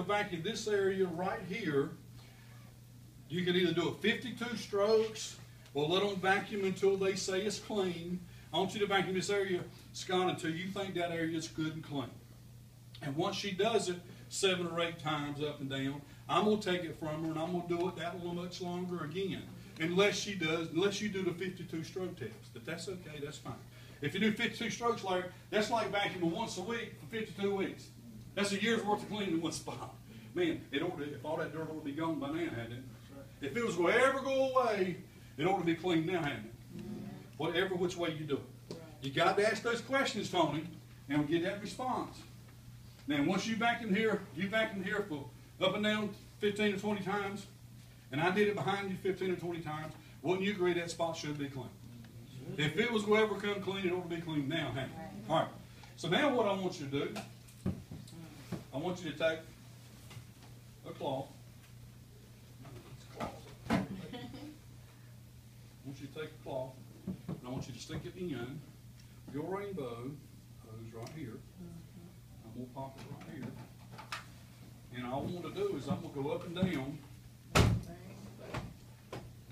vacuum this area right here, you can either do it 52 strokes or let them vacuum until they say it's clean. I want you to vacuum this area, Scott, until you think that area is good and clean. And once she does it 7 or 8 times up and down, I'm going to take it from her and I'm going to do it that little much longer again. Unless you do the 52 stroke test. If that's okay, that's fine. If you do 52 strokes, Larry, that's like vacuuming once a week for 52 weeks. That's a year's worth of cleaning in one spot. Man, if all that dirt ought to be gone by now, hadn't it? If it was going to ever go away, it ought to be clean now, hadn't it? Whatever which way you do it. You got to ask those questions, Tony, and we'll get that response. Now, once you vacuum here for up and down 15 or 20 times, and I did it behind you 15 or 20 times, wouldn't you agree that spot should be clean? If it was going to ever come clean, it ought to be clean now, hadn't it? All right. So now what I want you to do, I want you to take a cloth. I want you to take a cloth, and I want you to stick it in your rainbow hose right here. I'm going to pop it right here. And all I want to do is I'm going to go up and down. Let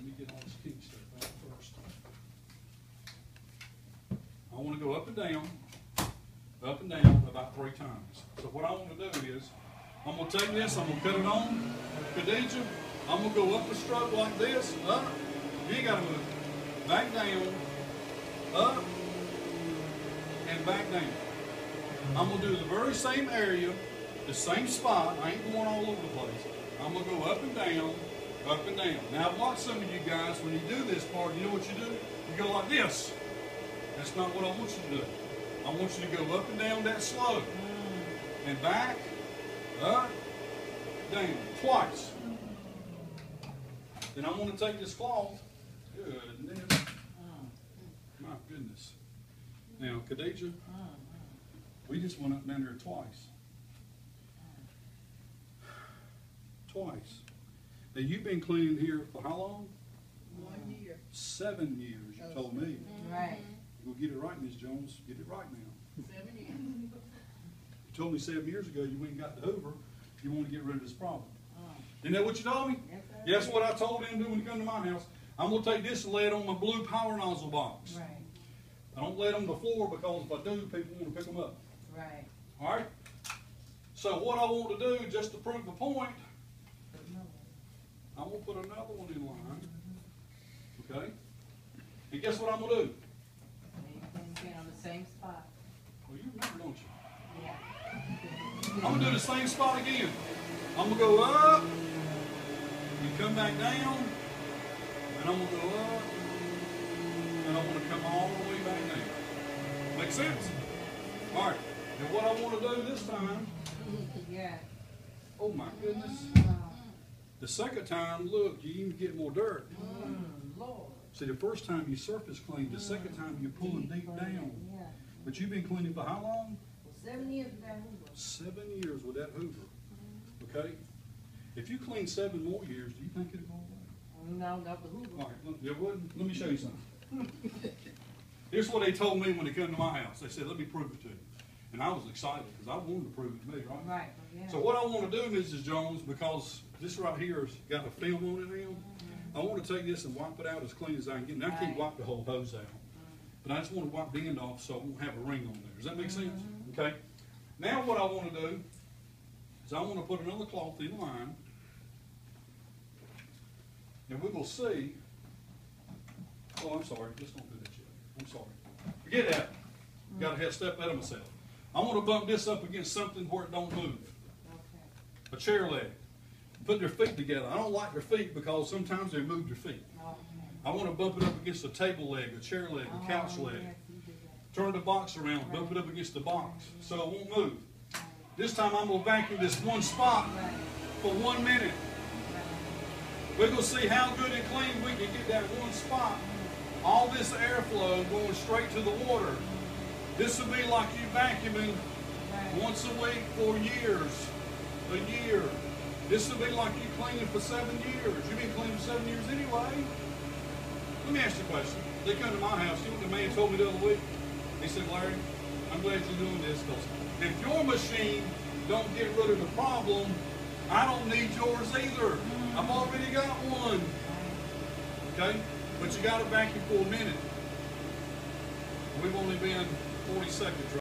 me get all this kinky stuff out first. I want to go up and down about 3 times. So what I want to do is, I'm going to take this, I'm going to cut it on. Khadijah, I'm going to go up a stroke like this, up. You ain't got to move. Back down, up, and back down. I'm going to do the very same area, the same spot. I ain't going all over the place. I'm going to go up and down, up and down. Now, I've watched some of you guys, when you do this part, you know what you do? You go like this. That's not what I want you to do. I want you to go up and down that slope. And back, up, down, twice. Then I want to take this cloth. Goodness. My goodness. Now, Khadijah, we just went up and down there twice. Twice. Now, you've been cleaning here for how long? 1 year. 7 years, you told me. Right. We'll get it right, Ms. Jones. Get it right now. 7 years. You told me 7 years ago you went and got the Hoover. You want to get rid of this problem. Isn't that what you told me? Yes, sir. Yes, what I told him to do when he come to my house. I'm going to take this and lay it on my blue power nozzle box. Right. I don't lay it on the floor because if I do, people want to pick them up. Right. All right? So what I want to do, just to prove the point, I'm going to put another one in line. Okay? And guess what I'm going to do? On the same spot. Well, you remember, don't you? Yeah. I'm going to do the same spot again. I'm going to go up, and come back down, and I'm going to go up, and I'm going to come all the way back down. Make sense? All right. And what I want to do this time, Yeah. oh my goodness. The second time, look, you even get more dirt. Lord. See, the first time you surface clean, the second time you're pulling deep down. Yeah. But you've been cleaning for how long? Well, 7 years with that Hoover. 7 years with that Hoover. Okay? If you clean 7 more years, do you think it'll go away? No, not the Hoover. All right, let me show you something. Here's what they told me when they come to my house. They said, let me prove it to you. And I was excited because I wanted to prove it to me, right? Right. Yeah. So what I want to do, Mrs. Jones, because this right here has got a film on it now, I want to take this and wipe it out as clean as I can get. And I can't wipe the whole hose out. But I just want to wipe the end off so I won't have a ring on there. Does that make sense? Okay. Now what I want to do is I want to put another cloth in line. And we will see. Oh, I'm sorry. Let's don't do that yet. I'm sorry. Forget that. Got to step out of myself. I want to bump this up against something where it don't move. Okay. A chair leg. Put their feet together. I don't like their feet because sometimes they move their feet. I want to bump it up against a table leg, a chair leg, a couch leg. Turn the box around, bump it up against the box so it won't move. This time I'm going to vacuum this one spot for 1 minute. We're going to see how good and clean we can get that one spot. All this airflow going straight to the water. This will be like you vacuuming once a week for years, a year. This will be like you cleaning for 7 years. You've been cleaning for 7 years anyway. Let me ask you a question. They come to my house. You know what the man told me the other week? He said, Larry, I'm glad you're doing this because if your machine don't get rid of the problem, I don't need yours either. I've already got one. Okay? But you got to vacuum for a minute. We've only been 40 seconds, right?